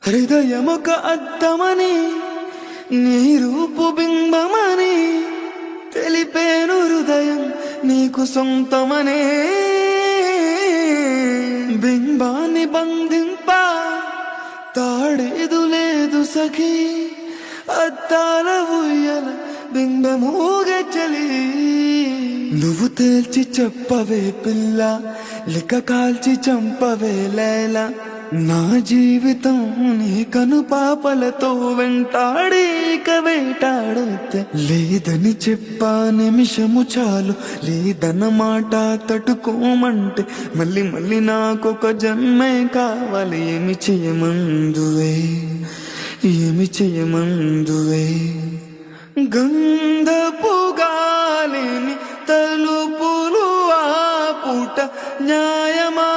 హృదయమొక అద్దమని నీ రూపు బింబమని తెలిపేను హృదయం నీకు సొంతమనే. బింబాన్ని బంధింప తాడేదు లేదు సఖీ, అద్దాల ఉయ్యల బింబమూగే చలి. నువ్వు తేల్చి చెప్పవే పిల్ల, లిక కాల్చి చంపవే లైలా. నా జీవితం నీ కను పాపలతో వెంటాడి ఇక వేటాడొద్దే. లేదని చెప్పా నిమిషము చాలు, లేదన్న మాట తట్టుకోమంటే మళ్ళీ మళ్ళీ నాకొక జన్మే కావాలి. ఏమి చేయమందువే, ఏమి చేయమందువే. గంధపు గాలిని తలుపులు ఆపుట న్యాయమా?